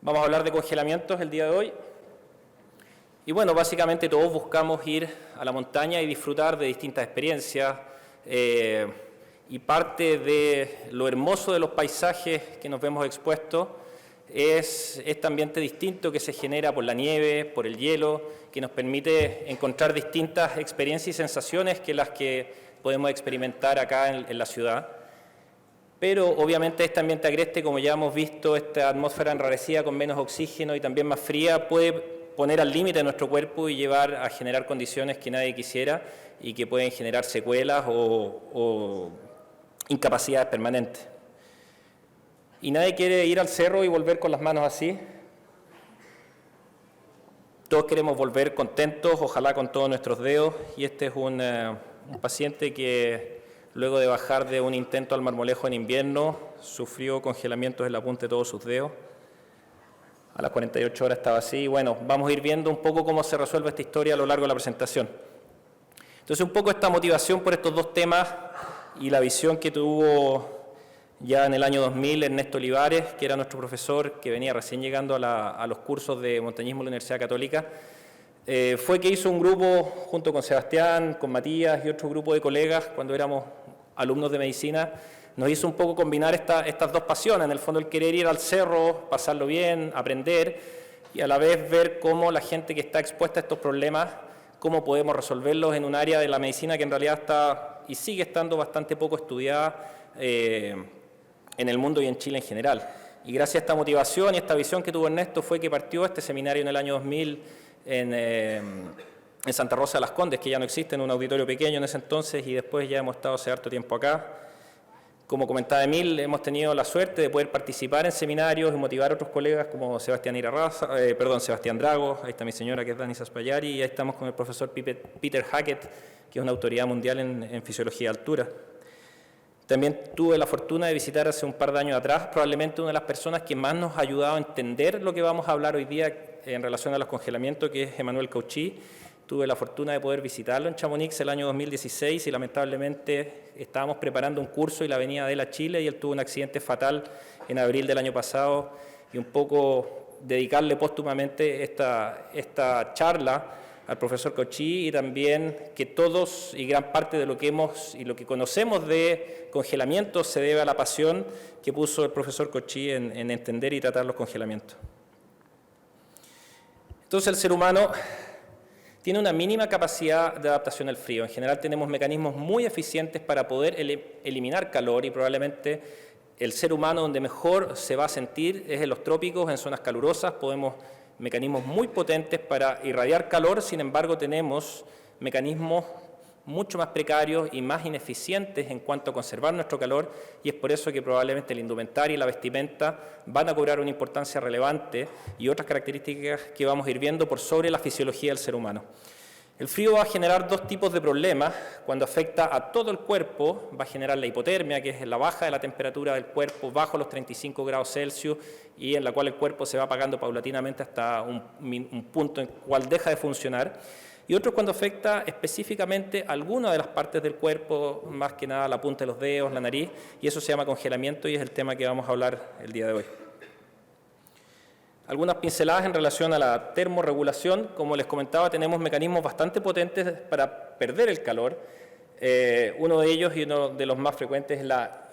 Vamos a hablar de congelamientos el día de hoy. Y bueno, básicamente todos buscamos ir a la montaña y disfrutar de distintas experiencias. Y parte de lo hermoso de los paisajes que nos vemos expuestos es este ambiente distinto que se genera por la nieve, por el hielo, que nos permite encontrar distintas experiencias y sensaciones que las que podemos experimentar acá en la ciudad. Pero obviamente este ambiente agreste, como ya hemos visto, esta atmósfera enrarecida con menos oxígeno y también más fría, puede poner al límite nuestro cuerpo y llevar a generar condiciones que nadie quisiera y que pueden generar secuelas o incapacidades permanentes. Y nadie quiere ir al cerro y volver con las manos así. Todos queremos volver contentos, ojalá con todos nuestros dedos, y este es un paciente que luego de bajar de un intento al Marmolejo en invierno, sufrió congelamientos en la punta de todos sus dedos. A las 48 horas estaba así. Y bueno, vamos a ir viendo un poco cómo se resuelve esta historia a lo largo de la presentación. Entonces, un poco esta motivación por estos dos temas y la visión que tuvo ya en el año 2000 Ernesto Olivares, que era nuestro profesor, que venía recién llegando a los cursos de montañismo de la Universidad Católica, fue que hizo un grupo junto con Sebastián, con Matías y otro grupo de colegas cuando éramos alumnos de medicina. Nos hizo un poco combinar estas dos pasiones, en el fondo el querer ir al cerro, pasarlo bien, aprender, y a la vez ver cómo la gente que está expuesta a estos problemas, cómo podemos resolverlos en un área de la medicina que en realidad está y sigue estando bastante poco estudiada en el mundo y en Chile en general. Y gracias a esta motivación y esta visión que tuvo Ernesto fue que partió este seminario en el año 2000 en Santa Rosa de las Condes, que ya no existe, en un auditorio pequeño en ese entonces, y después ya hemos estado hace harto tiempo acá. Como comentaba Emil, hemos tenido la suerte de poder participar en seminarios y motivar a otros colegas como Sebastián Drago, ahí está mi señora que es Dani Saspayari, y ahí estamos con el profesor Peter Hackett, que es una autoridad mundial en fisiología de altura. También tuve la fortuna de visitar hace un par de años atrás probablemente una de las personas que más nos ha ayudado a entender lo que vamos a hablar hoy día en relación a los congelamientos, que es Emmanuel Cauchy. Tuve la fortuna de poder visitarlo en Chamonix el año 2016 y lamentablemente estábamos preparando un curso y la venía de él a Chile y él tuvo un accidente fatal en abril del año pasado, y un poco dedicarle póstumamente esta charla al profesor Cauchy, y también que todos y gran parte de lo que hemos y lo que conocemos de congelamientos se debe a la pasión que puso el profesor Cauchy en entender y tratar los congelamientos. Entonces el ser humano tiene una mínima capacidad de adaptación al frío. En general tenemos mecanismos muy eficientes para poder eliminar calor, y probablemente el ser humano donde mejor se va a sentir es en los trópicos, en zonas calurosas. Podemos mecanismos muy potentes para irradiar calor, sin embargo tenemos mecanismos mucho más precarios y más ineficientes en cuanto a conservar nuestro calor, y es por eso que probablemente la indumentaria y la vestimenta van a cobrar una importancia relevante y otras características que vamos a ir viendo por sobre la fisiología del ser humano. El frío va a generar dos tipos de problemas. Cuando afecta a todo el cuerpo, va a generar la hipotermia, que es la baja de la temperatura del cuerpo bajo los 35 grados Celsius, y en la cual el cuerpo se va apagando paulatinamente hasta un punto en el cual deja de funcionar. Y otro cuando afecta específicamente alguna de las partes del cuerpo, más que nada la punta de los dedos, la nariz, y eso se llama congelamiento, y es el tema que vamos a hablar el día de hoy. Algunas pinceladas en relación a la termorregulación. Como les comentaba, tenemos mecanismos bastante potentes para perder el calor. Uno de ellos y uno de los más frecuentes es la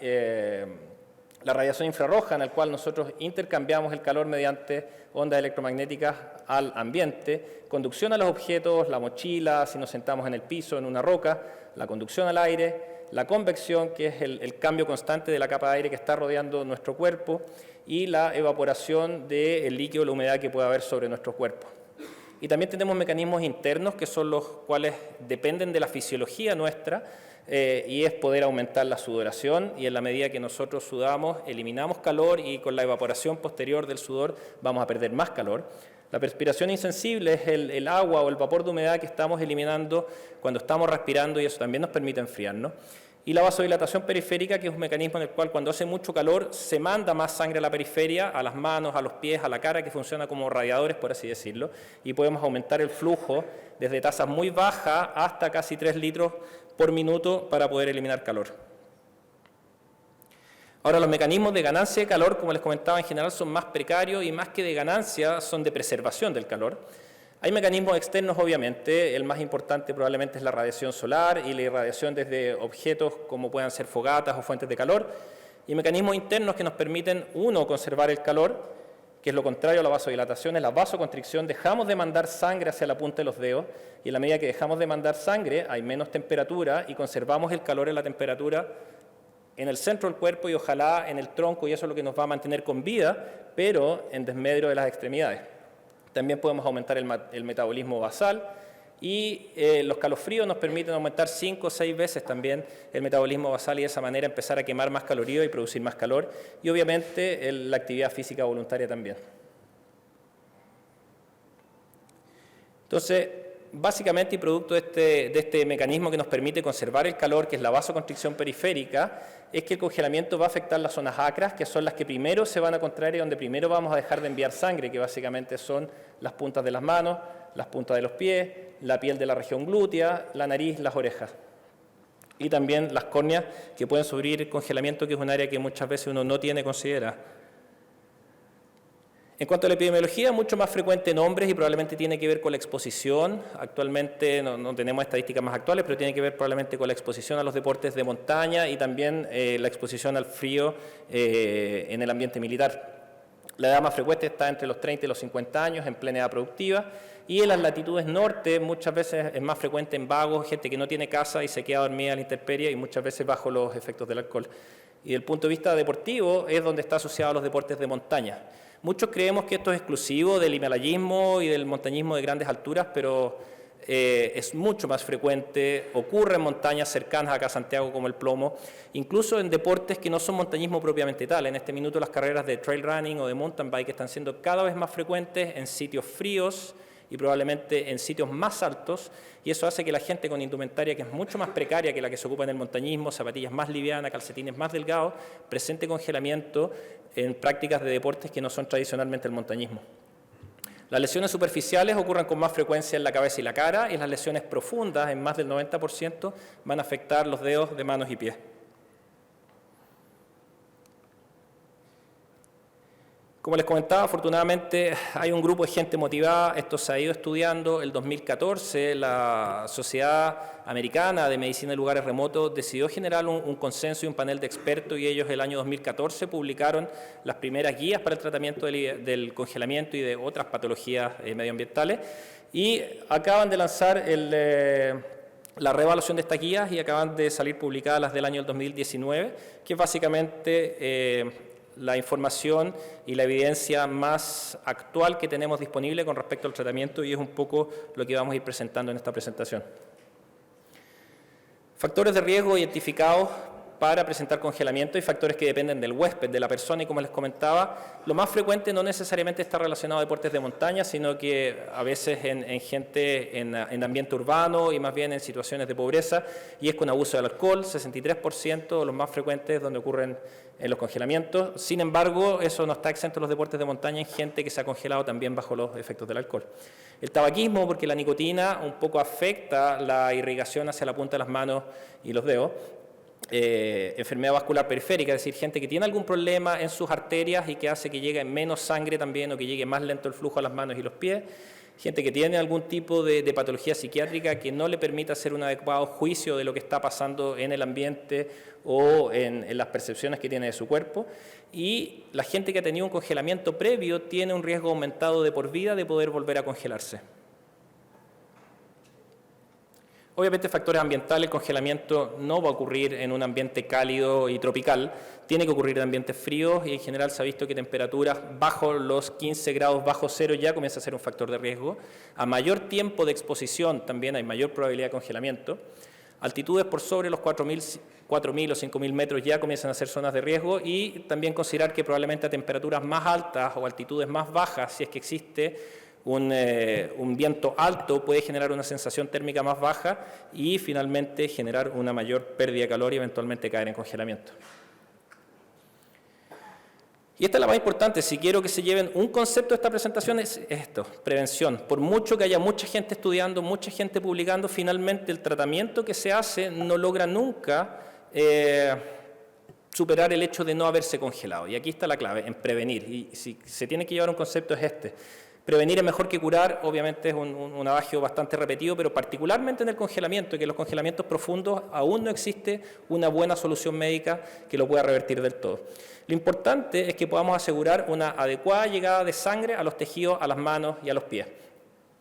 radiación infrarroja, en el cual nosotros intercambiamos el calor mediante ondas electromagnéticas al ambiente, conducción a los objetos, la mochila, si nos sentamos en el piso, en una roca, la conducción al aire, la convección, que es el cambio constante de la capa de aire que está rodeando nuestro cuerpo, y la evaporación del líquido, la humedad que puede haber sobre nuestro cuerpo. Y también tenemos mecanismos internos que son los cuales dependen de la fisiología nuestra, y es poder aumentar la sudoración, y en la medida que nosotros sudamos eliminamos calor, y con la evaporación posterior del sudor vamos a perder más calor. La perspiración insensible es el agua o el vapor de humedad que estamos eliminando cuando estamos respirando, y eso también nos permite enfriarnos. Y la vasodilatación periférica, que es un mecanismo en el cual cuando hace mucho calor se manda más sangre a la periferia, a las manos, a los pies, a la cara, que funciona como radiadores, por así decirlo, y podemos aumentar el flujo desde tasas muy bajas hasta casi 3 litros por minuto para poder eliminar calor. Ahora, los mecanismos de ganancia de calor, como les comentaba, en general son más precarios y más que de ganancia son de preservación del calor. Hay mecanismos externos, obviamente, el más importante probablemente es la radiación solar y la irradiación desde objetos como puedan ser fogatas o fuentes de calor, y mecanismos internos que nos permiten, uno, conservar el calor, que es lo contrario a la vasodilatación, es la vasoconstricción. Dejamos de mandar sangre hacia la punta de los dedos, y en la medida que dejamos de mandar sangre hay menos temperatura y conservamos el calor en la temperatura en el centro del cuerpo y ojalá en el tronco, y eso es lo que nos va a mantener con vida, pero en desmedro de las extremidades. También podemos aumentar el metabolismo basal y los calofríos nos permiten aumentar 5 o 6 veces también el metabolismo basal y de esa manera empezar a quemar más calorías y producir más calor, y obviamente la actividad física voluntaria también. Entonces, básicamente y producto de este mecanismo que nos permite conservar el calor, que es la vasoconstricción periférica, es que el congelamiento va a afectar las zonas acras, que son las que primero se van a contraer y donde primero vamos a dejar de enviar sangre, que básicamente son las puntas de las manos, las puntas de los pies, la piel de la región glútea, la nariz, las orejas. Y también las córneas, que pueden sufrir congelamiento, que es un área que muchas veces uno no tiene considerada. En cuanto a la epidemiología, mucho más frecuente en hombres y probablemente tiene que ver con la exposición. Actualmente no tenemos estadísticas más actuales, pero tiene que ver probablemente con la exposición a los deportes de montaña y también la exposición al frío en el ambiente militar. La edad más frecuente está entre los 30 y los 50 años, en plena edad productiva, y en las latitudes norte muchas veces es más frecuente en vagos, gente que no tiene casa y se queda dormida a la intemperie y muchas veces bajo los efectos del alcohol. Y desde el punto de vista deportivo es donde está asociado a los deportes de montaña. Muchos creemos que esto es exclusivo del himalayismo y del montañismo de grandes alturas, pero es mucho más frecuente, ocurre en montañas cercanas acá a Santiago como el Plomo, incluso en deportes que no son montañismo propiamente tal. En este minuto las carreras de trail running o de mountain bike están siendo cada vez más frecuentes en sitios fríos y probablemente en sitios más altos, y eso hace que la gente con indumentaria que es mucho más precaria que la que se ocupa en el montañismo, zapatillas más livianas, calcetines más delgados, presente congelamiento en prácticas de deportes que no son tradicionalmente el montañismo. Las lesiones superficiales ocurren con más frecuencia en la cabeza y la cara, y las lesiones profundas, en más del 90%, van a afectar los dedos de manos y pies. Como les comentaba, afortunadamente hay un grupo de gente motivada, esto se ha ido estudiando. El 2014 la Sociedad Americana de Medicina de Lugares Remotos decidió generar un consenso y un panel de expertos, y ellos el año 2014 publicaron las primeras guías para el tratamiento del congelamiento y de otras patologías medioambientales, y acaban de lanzar la reevaluación de estas guías y acaban de salir publicadas las del año 2019, que es básicamente la información y la evidencia más actual que tenemos disponible con respecto al tratamiento, y es un poco lo que vamos a ir presentando en esta presentación. Factores de riesgo identificados para presentar congelamiento y factores que dependen del huésped, de la persona, y como les comentaba, lo más frecuente no necesariamente está relacionado a deportes de montaña, sino que a veces en gente en ambiente urbano y más bien en situaciones de pobreza, y es con abuso del alcohol, 63% los más frecuentes donde ocurren en los congelamientos. Sin embargo, eso no está exento de los deportes de montaña en gente que se ha congelado también bajo los efectos del alcohol. El tabaquismo, porque la nicotina un poco afecta la irrigación hacia la punta de las manos y los dedos. Enfermedad vascular periférica, es decir, gente que tiene algún problema en sus arterias y que hace que llegue menos sangre también o que llegue más lento el flujo a las manos y los pies. Gente que tiene algún tipo de patología psiquiátrica que no le permite hacer un adecuado juicio de lo que está pasando en el ambiente o en las percepciones que tiene de su cuerpo. Y la gente que ha tenido un congelamiento previo tiene un riesgo aumentado de por vida de poder volver a congelarse. Obviamente, factores ambientales, el congelamiento no va a ocurrir en un ambiente cálido y tropical, tiene que ocurrir en ambientes fríos, y en general se ha visto que temperaturas bajo los 15 grados bajo cero ya comienza a ser un factor de riesgo. A mayor tiempo de exposición también hay mayor probabilidad de congelamiento. Altitudes por sobre los 4.000 o 5.000 metros ya comienzan a ser zonas de riesgo, y también considerar que probablemente a temperaturas más altas o altitudes más bajas, si es que existe Un viento alto puede generar una sensación térmica más baja y finalmente generar una mayor pérdida de calor y eventualmente caer en congelamiento. Y esta es la más importante, si quiero que se lleven un concepto de esta presentación es esto, prevención. Por mucho que haya mucha gente estudiando, mucha gente publicando, finalmente el tratamiento que se hace no logra nunca superar el hecho de no haberse congelado. Y aquí está la clave, en prevenir. Y si se tiene que llevar un concepto es este. Prevenir es mejor que curar, obviamente es un adagio bastante repetido, pero particularmente en el congelamiento, que en los congelamientos profundos aún no existe una buena solución médica que lo pueda revertir del todo. Lo importante es que podamos asegurar una adecuada llegada de sangre a los tejidos, a las manos y a los pies.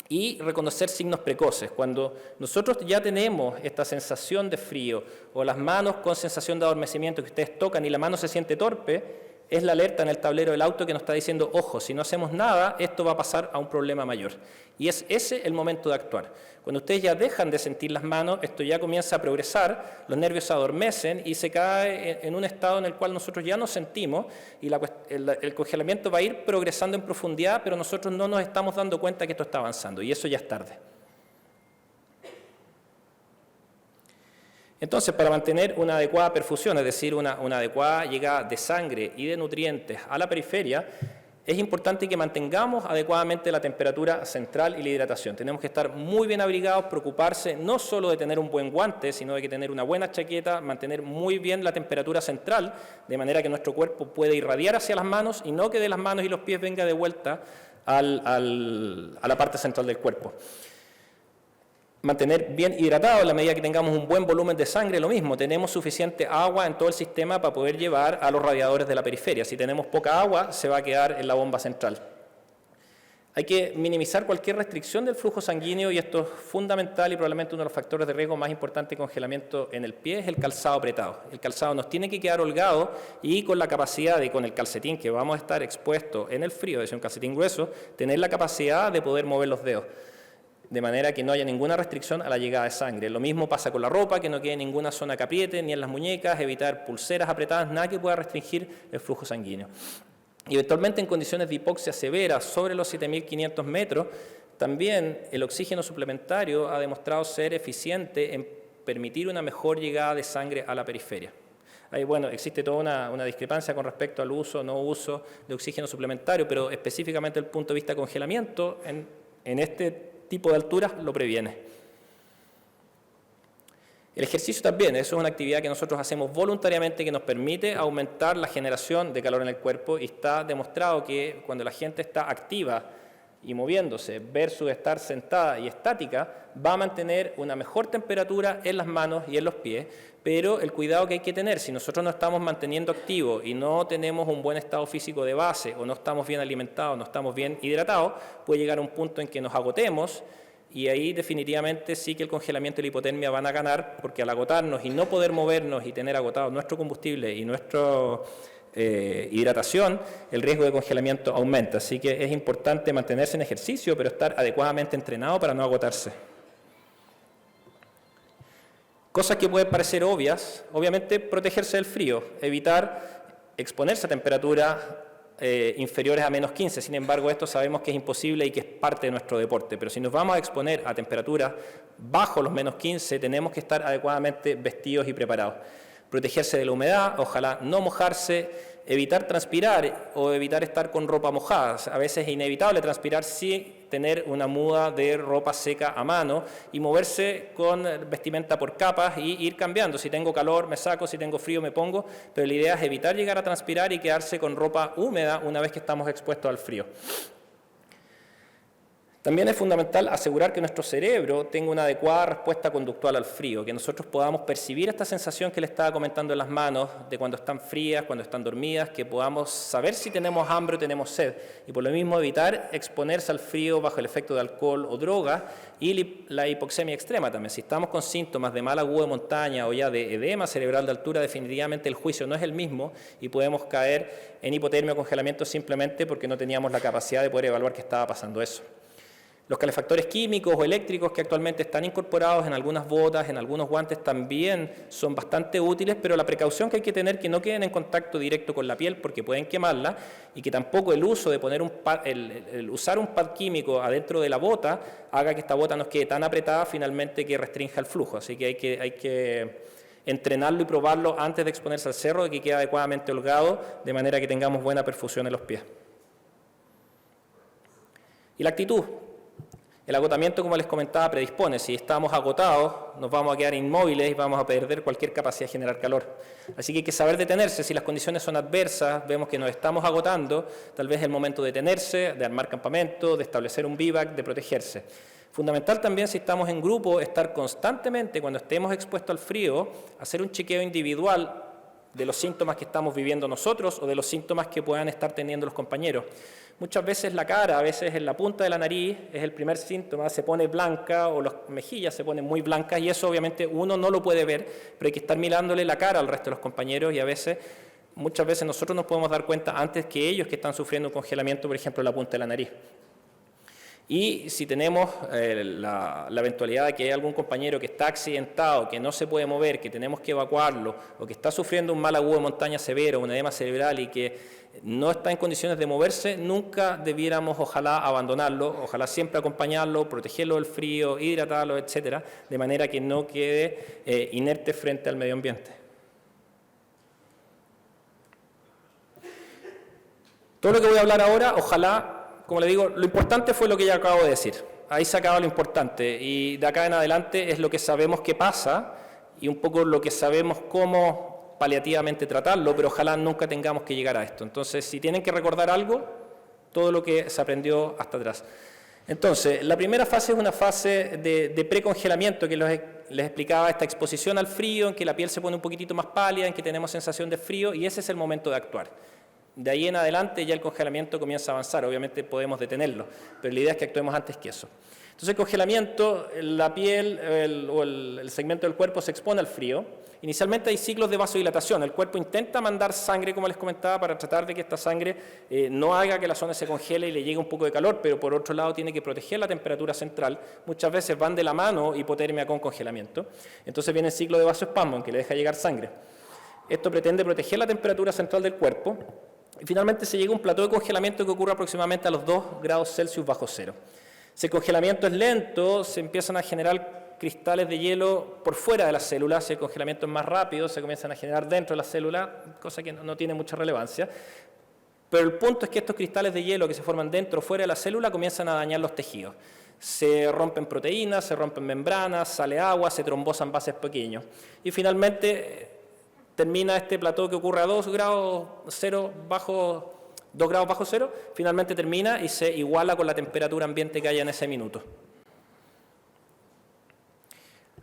Y reconocer signos precoces. Cuando nosotros ya tenemos esta sensación de frío o las manos con sensación de adormecimiento que ustedes tocan y la mano se siente torpe, es la alerta en el tablero del auto que nos está diciendo, ojo, si no hacemos nada, esto va a pasar a un problema mayor. Y es ese el momento de actuar. Cuando ustedes ya dejan de sentir las manos, esto ya comienza a progresar, los nervios se adormecen y se cae en un estado en el cual nosotros ya nos sentimos y el congelamiento va a ir progresando en profundidad, pero nosotros no nos estamos dando cuenta que esto está avanzando y eso ya es tarde. Entonces, para mantener una adecuada perfusión, es decir, una adecuada llegada de sangre y de nutrientes a la periferia, es importante que mantengamos adecuadamente la temperatura central y la hidratación. Tenemos que estar muy bien abrigados, preocuparse no solo de tener un buen guante, sino de que tener una buena chaqueta, mantener muy bien la temperatura central, de manera que nuestro cuerpo pueda irradiar hacia las manos y no que de las manos y los pies venga de vuelta a la parte central del cuerpo. Mantener bien hidratado en la medida que tengamos un buen volumen de sangre, lo mismo, tenemos suficiente agua en todo el sistema para poder llevar a los radiadores de la periferia. Si tenemos poca agua, se va a quedar en la bomba central. Hay que minimizar cualquier restricción del flujo sanguíneo y esto es fundamental y probablemente uno de los factores de riesgo más importantes de congelamiento en el pie es el calzado apretado. El calzado nos tiene que quedar holgado y con la capacidad de, con el calcetín que vamos a estar expuestos en el frío, es decir, un calcetín grueso, tener la capacidad de poder mover los dedos, de manera que no haya ninguna restricción a la llegada de sangre. Lo mismo pasa con la ropa, que no quede ninguna zona que apriete, ni en las muñecas, evitar pulseras apretadas, nada que pueda restringir el flujo sanguíneo. Y eventualmente en condiciones de hipoxia severa sobre los 7.500 metros, también el oxígeno suplementario ha demostrado ser eficiente en permitir una mejor llegada de sangre a la periferia. Ahí, bueno, existe toda una discrepancia con respecto al uso o no uso de oxígeno suplementario, pero específicamente desde el punto de vista de congelamiento, en este tipo de alturas lo previene. El ejercicio también, eso es una actividad que nosotros hacemos voluntariamente que nos permite aumentar la generación de calor en el cuerpo y está demostrado que cuando la gente está activa y moviéndose versus estar sentada y estática, va a mantener una mejor temperatura en las manos y en los pies, pero el cuidado que hay que tener, si nosotros no estamos manteniendo activos y no tenemos un buen estado físico de base o no estamos bien alimentados, no estamos bien hidratados, puede llegar a un punto en que nos agotemos y ahí definitivamente sí que el congelamiento y la hipotermia van a ganar, porque al agotarnos y no poder movernos y tener agotado nuestro combustible y nuestra hidratación, el riesgo de congelamiento aumenta. Así que es importante mantenerse en ejercicio, pero estar adecuadamente entrenado para no agotarse. Cosas que pueden parecer obvias, obviamente protegerse del frío, evitar exponerse a temperaturas inferiores a menos 15, sin embargo esto sabemos que es imposible y que es parte de nuestro deporte, pero si nos vamos a exponer a temperaturas bajo los menos 15 tenemos que estar adecuadamente vestidos y preparados. Protegerse de la humedad, ojalá no mojarse, evitar transpirar o evitar estar con ropa mojada. A veces es inevitable transpirar sin tener una muda de ropa seca a mano y moverse con vestimenta por capas y ir cambiando. Si tengo calor me saco, si tengo frío me pongo, pero la idea es evitar llegar a transpirar y quedarse con ropa húmeda una vez que estamos expuestos al frío. También es fundamental asegurar que nuestro cerebro tenga una adecuada respuesta conductual al frío, que nosotros podamos percibir esta sensación que le estaba comentando en las manos, de cuando están frías, cuando están dormidas, que podamos saber si tenemos hambre o tenemos sed, y por lo mismo evitar exponerse al frío bajo el efecto de alcohol o droga, y la hipoxemia extrema también. Si estamos con síntomas de mal agudo de montaña o ya de edema cerebral de altura, definitivamente el juicio no es el mismo y podemos caer en hipotermia o congelamiento simplemente porque no teníamos la capacidad de poder evaluar que estaba pasando eso. Los calefactores químicos o eléctricos que actualmente están incorporados en algunas botas, en algunos guantes, también son bastante útiles, pero la precaución que hay que tener es que no queden en contacto directo con la piel porque pueden quemarla, y que tampoco el uso de poner usar un pad químico adentro de la bota haga que esta bota nos quede tan apretada finalmente que restrinja el flujo. Así que hay que entrenarlo y probarlo antes de exponerse al cerro, y que quede adecuadamente holgado, de manera que tengamos buena perfusión en los pies. Y la actitud. El agotamiento, como les comentaba, predispone. Si estamos agotados, nos vamos a quedar inmóviles y vamos a perder cualquier capacidad de generar calor. Así que hay que saber detenerse. Si las condiciones son adversas, vemos que nos estamos agotando, tal vez es el momento de detenerse, de armar campamento, de establecer un bivac, de protegerse. Fundamental también, si estamos en grupo, estar constantemente, cuando estemos expuestos al frío, hacer un chequeo individual de los síntomas que estamos viviendo nosotros o de los síntomas que puedan estar teniendo los compañeros. Muchas veces la cara, a veces en la punta de la nariz, es el primer síntoma, se pone blanca o las mejillas se ponen muy blancas, y eso obviamente uno no lo puede ver, pero hay que estar mirándole la cara al resto de los compañeros, y muchas veces nosotros nos podemos dar cuenta antes que ellos que están sufriendo un congelamiento, por ejemplo, en la punta de la nariz. Y si tenemos la eventualidad de que hay algún compañero que está accidentado, que no se puede mover, que tenemos que evacuarlo, o que está sufriendo un mal agudo de montaña severo, un edema cerebral, y que no está en condiciones de moverse, nunca debiéramos, ojalá, abandonarlo, ojalá siempre acompañarlo, protegerlo del frío, hidratarlo, etcétera, de manera que no quede inerte frente al medio ambiente. Todo lo que voy a hablar ahora, ojalá, como le digo, lo importante fue lo que ya acabo de decir. Ahí se acaba lo importante, y de acá en adelante es lo que sabemos que pasa y un poco lo que sabemos cómo paliativamente tratarlo, pero ojalá nunca tengamos que llegar a esto. Entonces, si tienen que recordar algo, todo lo que se aprendió hasta atrás. Entonces, la primera fase es una fase de precongelamiento que les explicaba, esta exposición al frío, en que la piel se pone un poquitito más pálida, en que tenemos sensación de frío, y ese es el momento de actuar. De ahí en adelante ya el congelamiento comienza a avanzar, obviamente podemos detenerlo, pero la idea es que actuemos antes que eso. Entonces el congelamiento, la piel o el segmento del cuerpo se expone al frío. Inicialmente hay ciclos de vasodilatación, el cuerpo intenta mandar sangre, como les comentaba, para tratar de que esta sangre no haga que la zona se congele y le llegue un poco de calor, pero por otro lado tiene que proteger la temperatura central. Muchas veces van de la mano hipotermia con congelamiento. Entonces viene el ciclo de vasoespasmo, en que le deja llegar sangre. Esto pretende proteger la temperatura central del cuerpo. Y finalmente se llega a un plató de congelamiento que ocurre aproximadamente a los 2 grados Celsius bajo cero. Si el congelamiento es lento, se empiezan a generar cristales de hielo por fuera de las células. Si el congelamiento es más rápido, se comienzan a generar dentro de la célula, cosa que no tiene mucha relevancia. Pero el punto es que estos cristales de hielo que se forman dentro o fuera de la célula comienzan a dañar los tejidos. Se rompen proteínas, se rompen membranas, sale agua, se trombosan vasos pequeños. Y finalmente termina este plató que ocurre a 2 grados bajo cero, finalmente termina y se iguala con la temperatura ambiente que haya en ese minuto.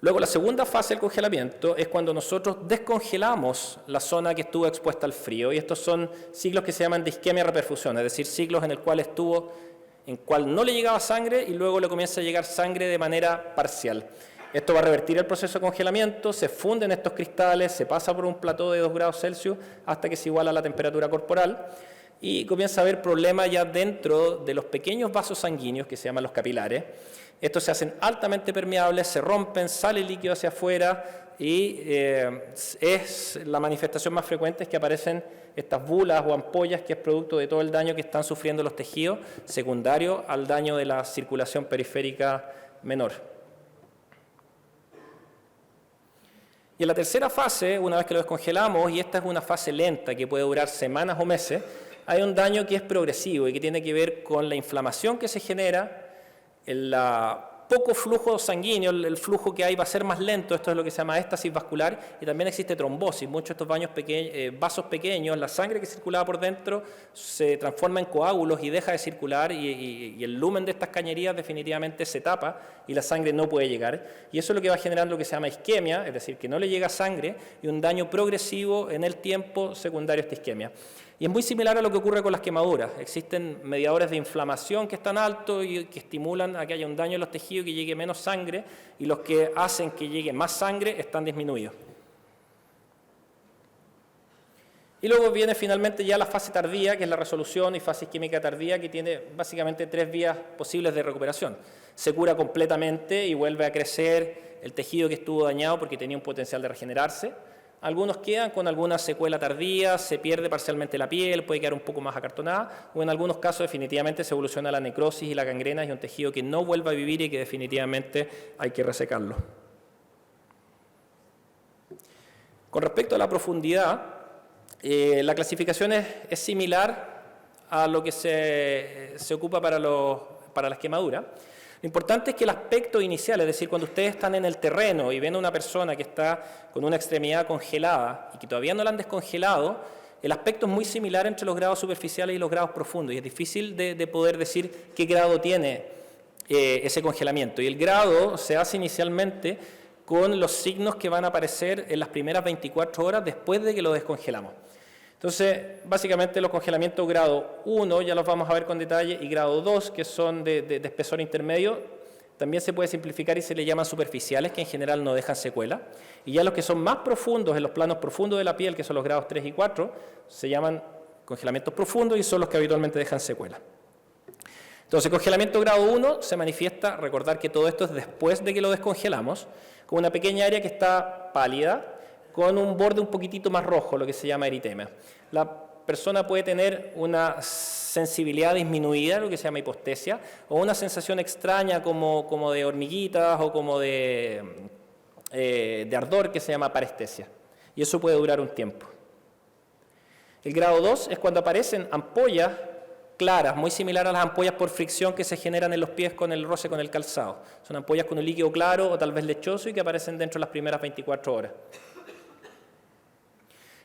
Luego, la segunda fase del congelamiento es cuando nosotros descongelamos la zona que estuvo expuesta al frío, y estos son ciclos que se llaman de isquemia-reperfusión, es decir, ciclos en el cual no le llegaba sangre y luego le comienza a llegar sangre de manera parcial. Esto va a revertir el proceso de congelamiento, se funden estos cristales, se pasa por un plató de 2 grados Celsius hasta que se iguala la temperatura corporal, y comienza a haber problemas ya dentro de los pequeños vasos sanguíneos que se llaman los capilares. Estos se hacen altamente permeables, se rompen, sale líquido hacia afuera, y es la manifestación más frecuente es que aparecen estas bulas o ampollas, que es producto de todo el daño que están sufriendo los tejidos, secundario al daño de la circulación periférica menor. Y en la tercera fase, una vez que lo descongelamos, y esta es una fase lenta que puede durar semanas o meses, hay un daño que es progresivo y que tiene que ver con la inflamación que se genera, el poco flujo sanguíneo, el flujo que hay va a ser más lento, esto es lo que se llama éstasis vascular, y también existe trombosis. Muchos de estos vasos pequeños, la sangre que circulaba por dentro se transforma en coágulos y deja de circular, y el lumen de estas cañerías definitivamente se tapa y la sangre no puede llegar, y eso es lo que va generando lo que se llama isquemia, es decir, que no le llega sangre, y un daño progresivo en el tiempo secundario a esta isquemia. Y es muy similar a lo que ocurre con las quemaduras. Existen mediadores de inflamación que están altos y que estimulan a que haya un daño en los tejidos, que llegue menos sangre, y los que hacen que llegue más sangre están disminuidos. Y luego viene finalmente ya la fase tardía, que es la resolución, y fase isquémica tardía, que tiene básicamente 3 vías posibles de recuperación. Se cura completamente y vuelve a crecer el tejido que estuvo dañado porque tenía un potencial de regenerarse. Algunos quedan con alguna secuela tardía, se pierde parcialmente la piel, puede quedar un poco más acartonada, o en algunos casos definitivamente se evoluciona la necrosis y la gangrena, y un tejido que no vuelve a vivir y que definitivamente hay que resecarlo. Con respecto a la profundidad, la clasificación es similar a lo que se ocupa para las quemaduras. Lo importante es que el aspecto inicial, es decir, cuando ustedes están en el terreno y ven a una persona que está con una extremidad congelada y que todavía no la han descongelado, el aspecto es muy similar entre los grados superficiales y los grados profundos, y es difícil de poder decir qué grado tiene ese congelamiento. Y el grado se hace inicialmente con los signos que van a aparecer en las primeras 24 horas después de que lo descongelamos. Entonces, básicamente los congelamientos grado 1 ya los vamos a ver con detalle, y grado 2, que son de espesor intermedio, también se puede simplificar y se le llaman superficiales, que en general no dejan secuela. Y ya los que son más profundos, en los planos profundos de la piel, que son los grados 3 y 4, se llaman congelamientos profundos y son los que habitualmente dejan secuela. Entonces, congelamiento grado 1 se manifiesta, recordar que todo esto es después de que lo descongelamos, con una pequeña área que está pálida, con un borde un poquitito más rojo, lo que se llama eritema. La persona puede tener una sensibilidad disminuida, lo que se llama hipostesia, o una sensación extraña como de hormiguitas o como de ardor, que se llama parestesia. Y eso puede durar un tiempo. El grado 2 es cuando aparecen ampollas claras, muy similar a las ampollas por fricción que se generan en los pies con el roce con el calzado. Son ampollas con un líquido claro o tal vez lechoso y que aparecen dentro de las primeras 24 horas.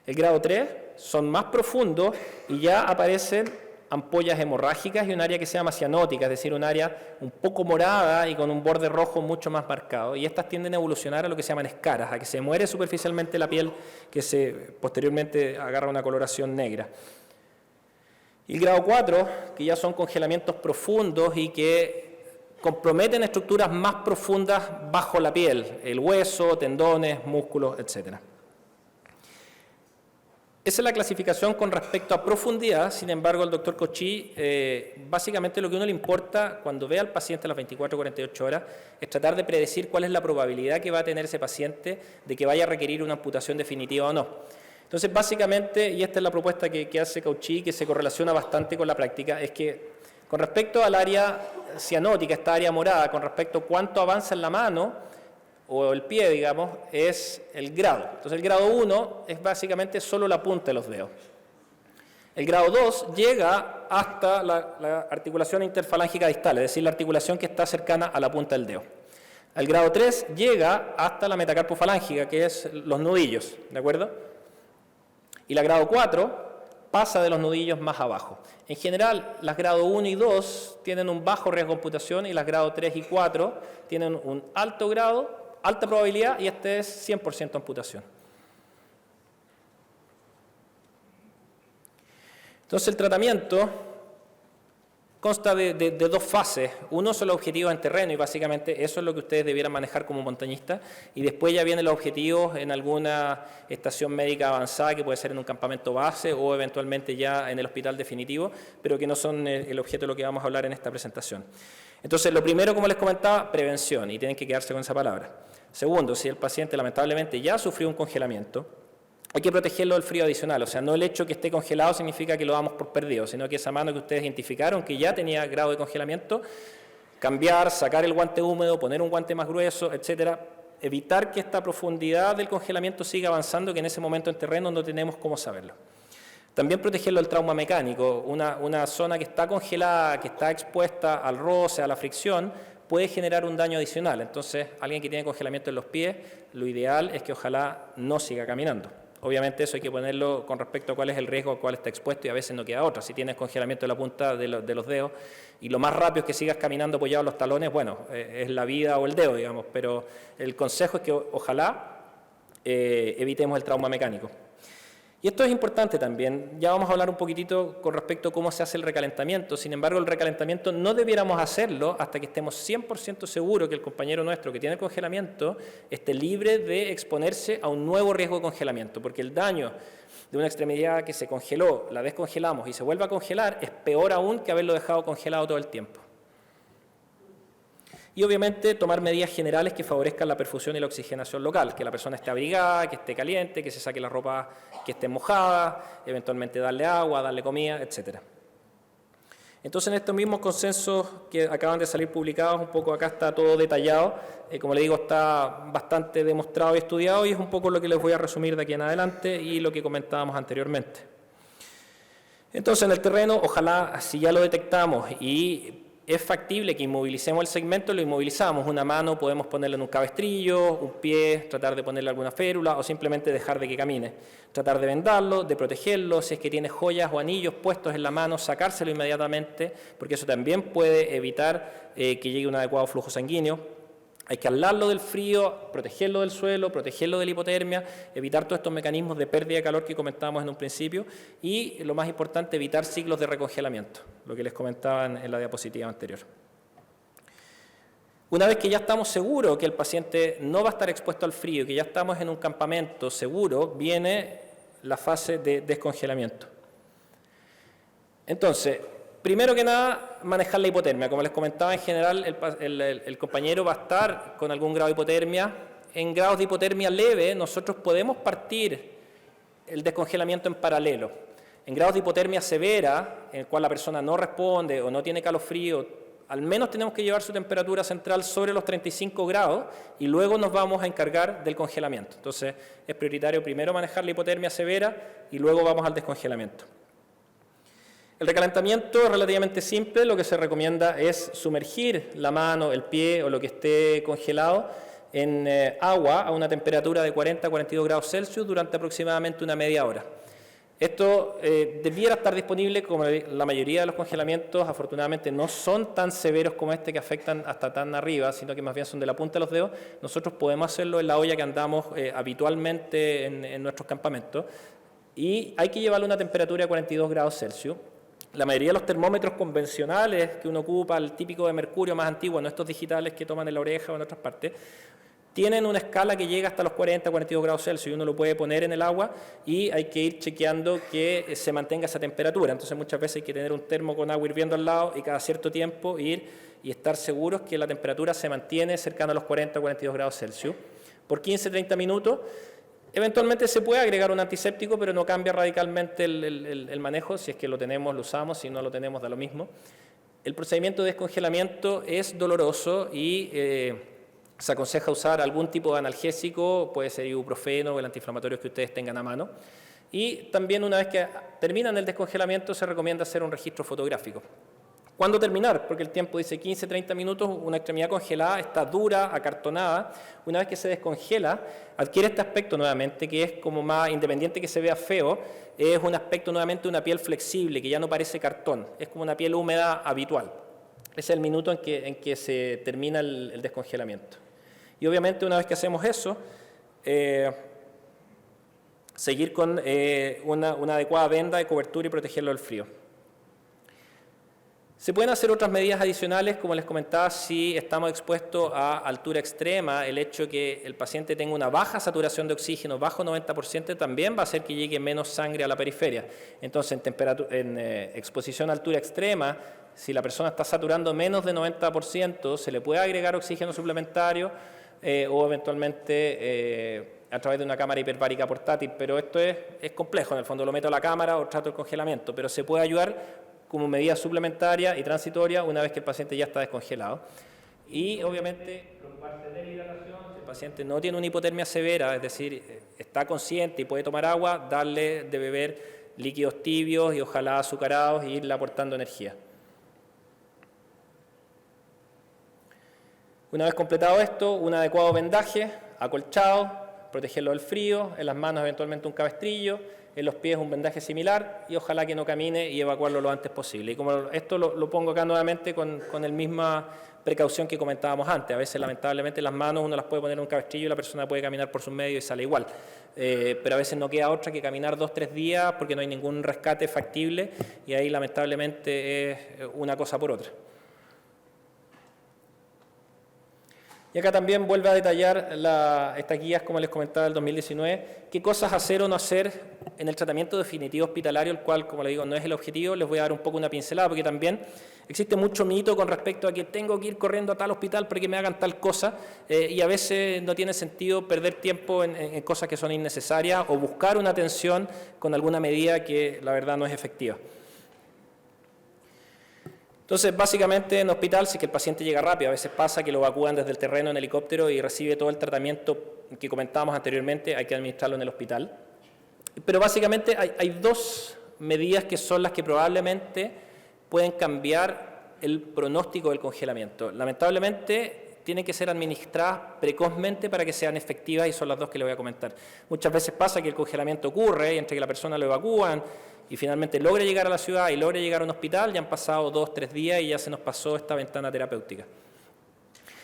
El grado 3 son más profundos y ya aparecen ampollas hemorrágicas y un área que se llama cianótica, es decir, un área un poco morada y con un borde rojo mucho más marcado. Y estas tienden a evolucionar a lo que se llaman escaras, a que se muere superficialmente la piel, que posteriormente agarra una coloración negra. Y el grado 4, que ya son congelamientos profundos y que comprometen estructuras más profundas bajo la piel, el hueso, tendones, músculos, etc. Esa es la clasificación con respecto a profundidad. Sin embargo, el doctor Cochí, básicamente lo que a uno le importa cuando ve al paciente a las 24 o 48 horas es tratar de predecir cuál es la probabilidad que va a tener ese paciente de que vaya a requerir una amputación definitiva o no. Entonces, básicamente, y esta es la propuesta que hace Cauchy, que se correlaciona bastante con la práctica, es que con respecto al área cianótica, esta área morada, con respecto a cuánto avanza en la mano o el pie, digamos, es el grado. Entonces, el grado 1 es básicamente solo la punta de los dedos. El grado 2 llega hasta la articulación interfalángica distal, es decir, la articulación que está cercana a la punta del dedo. El grado 3 llega hasta la metacarpofalángica, que es los nudillos, ¿de acuerdo? Y la grado 4 pasa de los nudillos más abajo. En general, las grado 1 y 2 tienen un bajo riesgo de amputación y las grado 3 y 4 tienen un alto grado, alta probabilidad, y este es 100% amputación. Entonces, el tratamiento consta de 2 fases. Uno son los objetivos en terreno, y básicamente eso es lo que ustedes debieran manejar como montañistas, y después ya vienen los objetivos en alguna estación médica avanzada, que puede ser en un campamento base o eventualmente ya en el hospital definitivo, pero que no son el objeto de lo que vamos a hablar en esta presentación. Entonces, lo primero, como les comentaba, prevención, y tienen que quedarse con esa palabra. Segundo, si el paciente lamentablemente ya sufrió un congelamiento, hay que protegerlo del frío adicional. O sea, no el hecho que esté congelado significa que lo damos por perdido, sino que esa mano que ustedes identificaron que ya tenía grado de congelamiento, cambiar, sacar el guante húmedo, poner un guante más grueso, etcétera, evitar que esta profundidad del congelamiento siga avanzando, que en ese momento en terreno no tenemos cómo saberlo. También protegerlo del trauma mecánico. Una zona que está congelada, que está expuesta al roce, a la fricción, puede generar un daño adicional. Entonces, alguien que tiene congelamiento en los pies, lo ideal es que ojalá no siga caminando. Obviamente eso hay que ponerlo con respecto a cuál es el riesgo al cual está expuesto, y a veces no queda otra. Si tienes congelamiento en la punta de los dedos y lo más rápido es que sigas caminando apoyado en los talones, bueno, es la vida o el dedo, digamos, pero el consejo es que ojalá evitemos el trauma mecánico. Y esto es importante también. Ya vamos a hablar un poquitito con respecto a cómo se hace el recalentamiento. Sin embargo, el recalentamiento no debiéramos hacerlo hasta que estemos 100% seguros que el compañero nuestro que tiene congelamiento esté libre de exponerse a un nuevo riesgo de congelamiento, porque el daño de una extremidad que se congeló, la descongelamos y se vuelve a congelar, es peor aún que haberlo dejado congelado todo el tiempo. Y obviamente tomar medidas generales que favorezcan la perfusión y la oxigenación local, que la persona esté abrigada, que esté caliente, que se saque la ropa que esté mojada, eventualmente darle agua, darle comida, etc. Entonces, en estos mismos consensos que acaban de salir publicados, un poco acá está todo detallado, como le digo, está bastante demostrado y estudiado, y es un poco lo que les voy a resumir de aquí en adelante y lo que comentábamos anteriormente. Entonces, en el terreno, ojalá, si ya lo detectamos y es factible que inmovilicemos el segmento, lo inmovilizamos. Una mano podemos ponerle en un cabestrillo, un pie, tratar de ponerle alguna férula o simplemente dejar de que camine. Tratar de vendarlo, de protegerlo, si es que tiene joyas o anillos puestos en la mano, sacárselo inmediatamente, porque eso también puede evitar que llegue un adecuado flujo sanguíneo. Hay que aislarlo del frío, protegerlo del suelo, protegerlo de la hipotermia, evitar todos estos mecanismos de pérdida de calor que comentábamos en un principio y, lo más importante, evitar ciclos de recongelamiento, lo que les comentaba en la diapositiva anterior. Una vez que ya estamos seguros que el paciente no va a estar expuesto al frío, que ya estamos en un campamento seguro, viene la fase de descongelamiento. Entonces, primero que nada, manejar la hipotermia. Como les comentaba, en general el compañero va a estar con algún grado de hipotermia. En grados de hipotermia leve, nosotros podemos partir el descongelamiento en paralelo. En grados de hipotermia severa, en el cual la persona no responde o no tiene calofrío, al menos tenemos que llevar su temperatura central sobre los 35 grados y luego nos vamos a encargar del congelamiento. Entonces, es prioritario primero manejar la hipotermia severa y luego vamos al descongelamiento. El recalentamiento es relativamente simple, lo que se recomienda es sumergir la mano, el pie o lo que esté congelado en agua a una temperatura de 40 a 42 grados Celsius durante aproximadamente una media hora. Esto debiera estar disponible, como la mayoría de los congelamientos afortunadamente no son tan severos como este que afectan hasta tan arriba, sino que más bien son de la punta de los dedos. Nosotros podemos hacerlo en la olla que andamos habitualmente en nuestros campamentos y hay que llevarlo a una temperatura de 42 grados Celsius. La mayoría de los termómetros convencionales que uno ocupa, el típico de mercurio más antiguo, no estos digitales que toman en la oreja o en otras partes, tienen una escala que llega hasta los 40, 42 grados Celsius y uno lo puede poner en el agua y hay que ir chequeando que se mantenga esa temperatura. Entonces muchas veces hay que tener un termo con agua hirviendo al lado y cada cierto tiempo ir y estar seguros que la temperatura se mantiene cercana a los 40, 42 grados Celsius. Por 15, 30 minutos, eventualmente se puede agregar un antiséptico, pero no cambia radicalmente el manejo. Si es que lo tenemos, lo usamos, si no lo tenemos, da lo mismo. El procedimiento de descongelamiento es doloroso y se aconseja usar algún tipo de analgésico, puede ser ibuprofeno o el antiinflamatorio que ustedes tengan a mano. Y también una vez que terminan el descongelamiento se recomienda hacer un registro fotográfico. ¿Cuándo terminar? Porque el tiempo dice 15, 30 minutos, una extremidad congelada está dura, acartonada. Una vez que se descongela, adquiere este aspecto nuevamente, que es como más independiente que se vea feo, es un aspecto nuevamente de una piel flexible, que ya no parece cartón, es como una piel húmeda habitual. Ese es el minuto en que se termina el descongelamiento. Y obviamente una vez que hacemos eso, seguir con una adecuada venda de cobertura y protegerlo del frío. Se pueden hacer otras medidas adicionales, como les comentaba, si estamos expuestos a altura extrema, el hecho de que el paciente tenga una baja saturación de oxígeno, bajo 90%, también va a hacer que llegue menos sangre a la periferia. Entonces, en exposición a altura extrema, si la persona está saturando menos de 90%, se le puede agregar oxígeno suplementario o eventualmente a través de una cámara hiperbárica portátil, pero esto es complejo, en el fondo lo meto a la cámara o trato el congelamiento, pero se puede ayudar como medida suplementaria y transitoria una vez que el paciente ya está descongelado. Y obviamente preocuparse de la hidratación, si el paciente no tiene una hipotermia severa, es decir, está consciente y puede tomar agua, darle de beber líquidos tibios y ojalá azucarados e irle aportando energía. Una vez completado esto, un adecuado vendaje, acolchado, protegerlo del frío, en las manos eventualmente un cabestrillo, en los pies un vendaje similar y ojalá que no camine y evacuarlo lo antes posible. Y como esto lo pongo acá nuevamente con la misma precaución que comentábamos antes, a veces lamentablemente las manos uno las puede poner en un cabestrillo y la persona puede caminar por sus medios y sale igual, pero a veces no queda otra que caminar 2 o 3 días porque no hay ningún rescate factible y ahí lamentablemente es una cosa por otra. Y acá también vuelve a detallar estas guías, como les comentaba, del 2019, qué cosas hacer o no hacer en el tratamiento definitivo hospitalario, el cual, como le digo, no es el objetivo. Les voy a dar un poco una pincelada, porque también existe mucho mito con respecto a que tengo que ir corriendo a tal hospital para que me hagan tal cosa, y a veces no tiene sentido perder tiempo en cosas que son innecesarias o buscar una atención con alguna medida que la verdad no es efectiva. Entonces, básicamente en hospital, si que el paciente llega rápido, a veces pasa que lo evacúan desde el terreno en helicóptero y recibe todo el tratamiento que comentábamos anteriormente, hay que administrarlo en el hospital. Pero básicamente hay dos medidas que son las que probablemente pueden cambiar el pronóstico del congelamiento. Lamentablemente, tienen que ser administradas precozmente para que sean efectivas y son las dos que le voy a comentar. Muchas veces pasa que el congelamiento ocurre y entre que la persona lo evacúan y finalmente logra llegar a la ciudad y logra llegar a un hospital, ya han pasado 2 o 3 días y ya se nos pasó esta ventana terapéutica.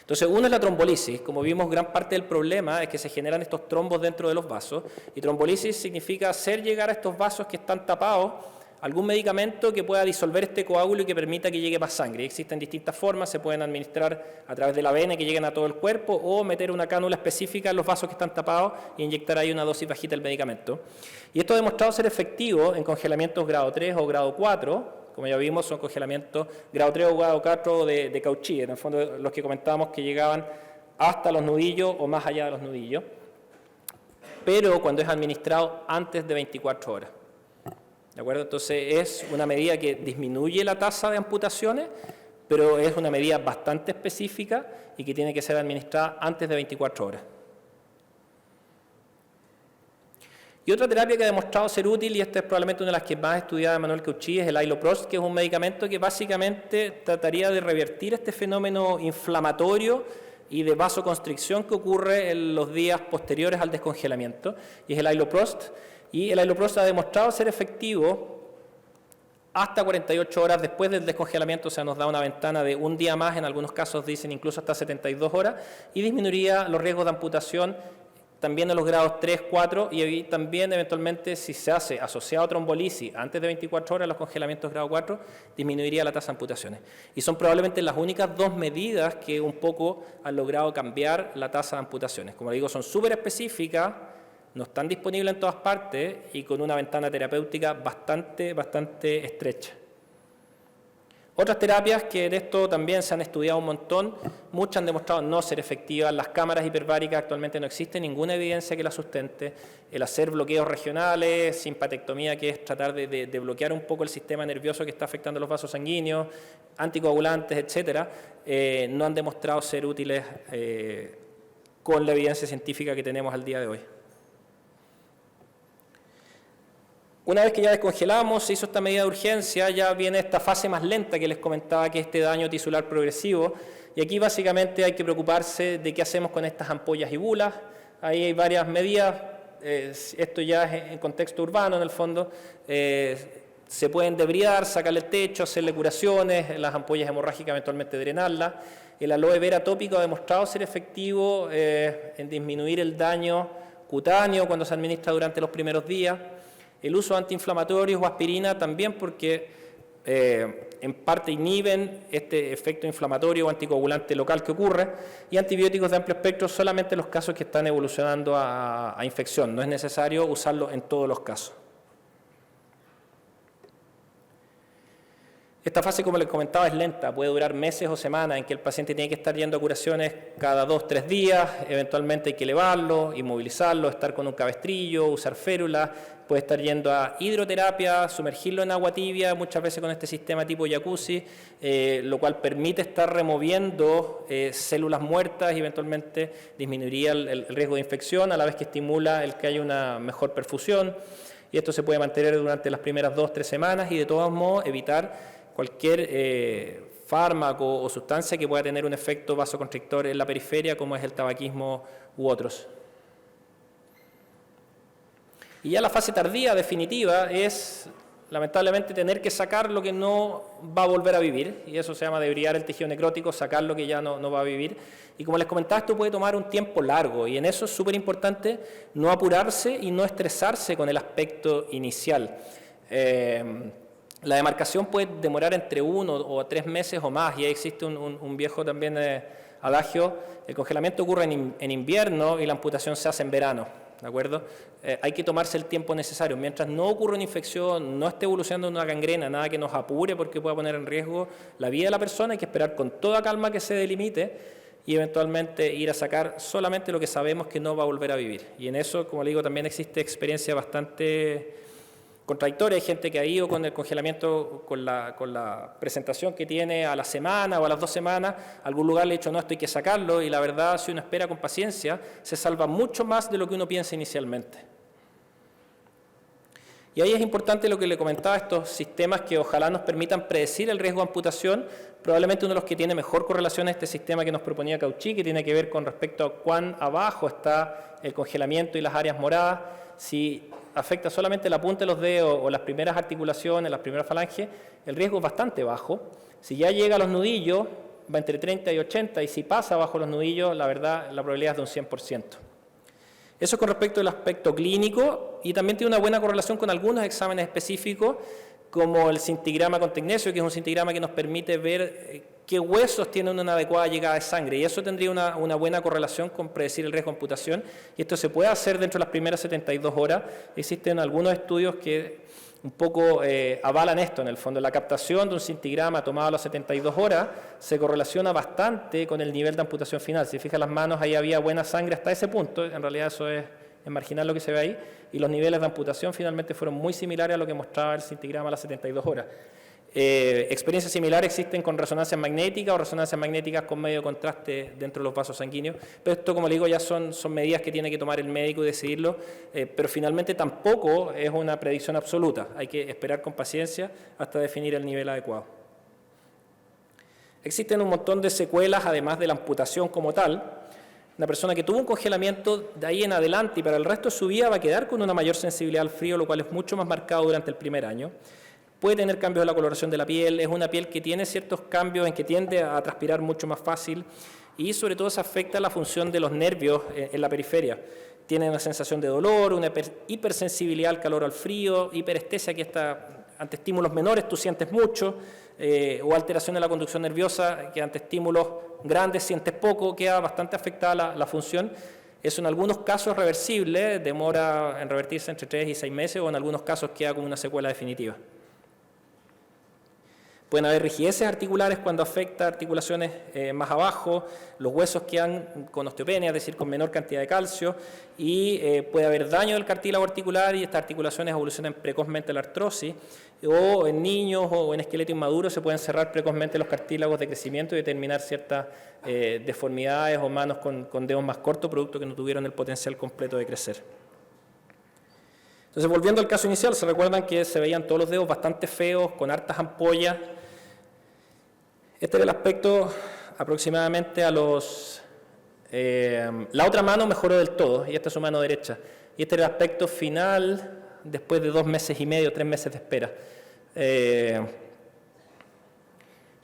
Entonces, uno es la trombolisis. Como vimos, gran parte del problema es que se generan estos trombos dentro de los vasos, y trombolisis significa hacer llegar a estos vasos que están tapados algún medicamento que pueda disolver este coágulo y que permita que llegue más sangre. Existen distintas formas, se pueden administrar a través de la vena que lleguen a todo el cuerpo, o meter una cánula específica en los vasos que están tapados e inyectar ahí una dosis bajita del medicamento. Y esto ha demostrado ser efectivo en congelamientos grado 3 o grado 4, como ya vimos, son congelamientos grado 3 o grado 4 de Cauchy, en el fondo los que comentábamos que llegaban hasta los nudillos o más allá de los nudillos, pero cuando es administrado antes de 24 horas. ¿De acuerdo? Entonces es una medida que disminuye la tasa de amputaciones, pero es una medida bastante específica y que tiene que ser administrada antes de 24 horas. Y otra terapia que ha demostrado ser útil, y esta es probablemente una de las que más estudiada de Manuel Cauchy, es el iloprost, que es un medicamento que básicamente trataría de revertir este fenómeno inflamatorio y de vasoconstricción que ocurre en los días posteriores al descongelamiento, y es el iloprost. Y el iloprost ha demostrado ser efectivo hasta 48 horas después del descongelamiento, o sea, nos da una ventana de un día más, en algunos casos dicen incluso hasta 72 horas, y disminuiría los riesgos de amputación también en los grados 3, 4, y también eventualmente si se hace asociado a trombolisis antes de 24 horas, los congelamientos grado 4, disminuiría la tasa de amputaciones. Y son probablemente las únicas dos medidas que un poco han logrado cambiar la tasa de amputaciones. Como digo, son súper específicas, no están disponibles en todas partes y con una ventana terapéutica bastante estrecha. Otras terapias que en esto también se han estudiado un montón, muchas han demostrado no ser efectivas. Las cámaras hiperbáricas actualmente no existe ninguna evidencia que las sustente. El hacer bloqueos regionales, simpatectomía, que es tratar de bloquear un poco el sistema nervioso que está afectando los vasos sanguíneos, anticoagulantes, etcétera, no han demostrado ser útiles con la evidencia científica que tenemos al día de hoy. Una vez que ya descongelamos, se hizo esta medida de urgencia, ya viene esta fase más lenta que les comentaba, que es este daño tisular progresivo, y aquí básicamente hay que preocuparse de qué hacemos con estas ampollas y bulas. Ahí hay varias medidas, esto ya es en contexto urbano en el fondo, se pueden debridar, sacarle el techo, hacerle curaciones, las ampollas hemorrágicas eventualmente drenarlas. El aloe vera tópico ha demostrado ser efectivo en disminuir el daño cutáneo cuando se administra durante los primeros días. El uso de antiinflamatorios o aspirina también, porque en parte inhiben este efecto inflamatorio o anticoagulante local que ocurre, y antibióticos de amplio espectro solamente en los casos que están evolucionando a infección. No es necesario usarlo en todos los casos. Esta fase, como les comentaba, es lenta, puede durar meses o semanas en que el paciente tiene que estar yendo a curaciones cada 2 o 3 días, eventualmente hay que elevarlo, inmovilizarlo, estar con un cabestrillo, usar férulas, puede estar yendo a hidroterapia, sumergirlo en agua tibia, muchas veces con este sistema tipo jacuzzi, lo cual permite estar removiendo células muertas y eventualmente disminuiría el riesgo de infección, a la vez que estimula el que haya una mejor perfusión, y esto se puede mantener durante las primeras 2 o 3 semanas y de todos modos evitar cualquier fármaco o sustancia que pueda tener un efecto vasoconstrictor en la periferia, como es el tabaquismo u otros. Y ya la fase tardía definitiva es, lamentablemente, tener que sacar lo que no va a volver a vivir, y eso se llama debridar el tejido necrótico, sacar lo que ya no va a vivir. Y como les comentaba, esto puede tomar un tiempo largo, y en eso es súper importante no apurarse y no estresarse con el aspecto inicial. La demarcación puede demorar entre 1 o 3 meses o más, y ahí existe un viejo también adagio: el congelamiento ocurre en invierno y la amputación se hace en verano, ¿de acuerdo? Hay que tomarse el tiempo necesario. Mientras no ocurra una infección, no esté evolucionando en una gangrena, nada que nos apure porque pueda poner en riesgo la vida de la persona, hay que esperar con toda calma que se delimite y eventualmente ir a sacar solamente lo que sabemos que no va a volver a vivir. Y en eso, como le digo, también existe experiencia bastante contradictoria. Hay gente que ha ido con el congelamiento, con la presentación que tiene a la semana o a las 2 semanas, a algún lugar le he dicho, no, esto hay que sacarlo, y la verdad, si uno espera con paciencia, se salva mucho más de lo que uno piensa inicialmente. Y ahí es importante lo que le comentaba, estos sistemas que ojalá nos permitan predecir el riesgo de amputación. Probablemente uno de los que tiene mejor correlación es este sistema que nos proponía Cauchy, que tiene que ver con respecto a cuán abajo está el congelamiento y las áreas moradas. Si afecta solamente la punta de los dedos o las primeras articulaciones, las primeras falanges, el riesgo es bastante bajo. Si ya llega a los nudillos, va entre 30 y 80, y si pasa bajo los nudillos, la verdad, la probabilidad es de un 100%. Eso con respecto al aspecto clínico, y también tiene una buena correlación con algunos exámenes específicos, como el cintigrama con tecnesio, que es un cintigrama que nos permite ver qué huesos tienen una adecuada llegada de sangre, y eso tendría una buena correlación con predecir el riesgo de amputación, y esto se puede hacer dentro de las primeras 72 horas. Existen algunos estudios que un poco avalan esto, en el fondo. La captación de un cintigrama tomado a las 72 horas se correlaciona bastante con el nivel de amputación final. Si fijas las manos, ahí había buena sangre hasta ese punto, en realidad eso es marginal lo que se ve ahí, y los niveles de amputación finalmente fueron muy similares a lo que mostraba el cintigrama a las 72 horas. Experiencias similares existen con resonancias magnéticas o resonancias magnéticas con medio contraste dentro de los vasos sanguíneos, pero esto, como le digo, ya son medidas que tiene que tomar el médico y decidirlo, pero finalmente tampoco es una predicción absoluta, hay que esperar con paciencia hasta definir el nivel adecuado. Existen un montón de secuelas, además de la amputación como tal. Una persona que tuvo un congelamiento de ahí en adelante y para el resto de su vida va a quedar con una mayor sensibilidad al frío, lo cual es mucho más marcado durante el primer año. Puede tener cambios de la coloración de la piel, es una piel que tiene ciertos cambios en que tiende a transpirar mucho más fácil, y sobre todo se afecta la función de los nervios en la periferia. Tiene una sensación de dolor, una hipersensibilidad al calor o al frío, hiperestesia, que está ante estímulos menores tú sientes mucho, o alteración de la conducción nerviosa, que ante estímulos grandes sientes poco, queda bastante afectada la función. Eso en algunos casos es reversible, demora en revertirse entre 3 y 6 meses, o en algunos casos queda como una secuela definitiva. Pueden haber rigideces articulares cuando afecta articulaciones más abajo, los huesos quedan con osteopenia, es decir, con menor cantidad de calcio, y puede haber daño del cartílago articular, y estas articulaciones evolucionan precozmente a la artrosis, o en niños o en esqueleto inmaduro se pueden cerrar precozmente los cartílagos de crecimiento y determinar ciertas deformidades, o manos con dedos más cortos, producto que no tuvieron el potencial completo de crecer. Entonces, volviendo al caso inicial, se recuerdan que se veían todos los dedos bastante feos, con hartas ampollas. Este era el aspecto aproximadamente a los... la otra mano mejoró del todo, y esta es su mano derecha. Y este era el aspecto final después de 2 meses y medio, 3 meses de espera.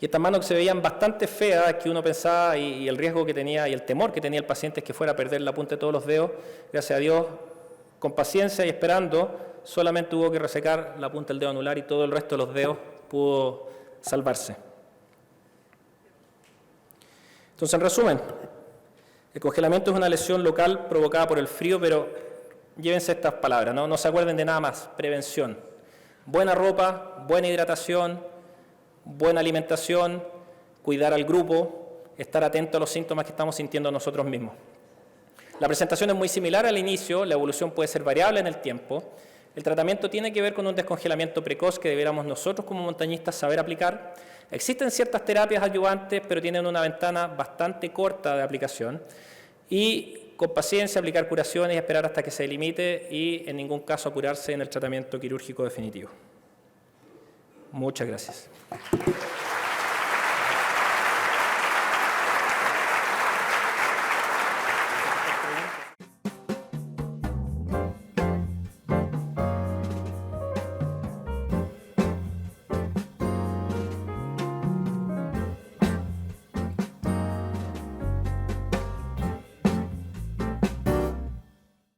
Y estas manos que se veían bastante feas, que uno pensaba, y el riesgo que tenía y el temor que tenía el paciente es que fuera a perder la punta de todos los dedos, gracias a Dios, con paciencia y esperando, solamente hubo que resecar la punta del dedo anular y todo el resto de los dedos pudo salvarse. Entonces, en resumen, el congelamiento es una lesión local provocada por el frío, pero llévense estas palabras, no se acuerden de nada más. Prevención, buena ropa, buena hidratación, buena alimentación, cuidar al grupo, estar atento a los síntomas que estamos sintiendo nosotros mismos. La presentación es muy similar al inicio, la evolución puede ser variable en el tiempo. El tratamiento tiene que ver con un descongelamiento precoz que debiéramos nosotros como montañistas saber aplicar. Existen ciertas terapias ayudantes, pero tienen una ventana bastante corta de aplicación. Y con paciencia aplicar curaciones y esperar hasta que se limite, y en ningún caso apurarse en el tratamiento quirúrgico definitivo. Muchas gracias.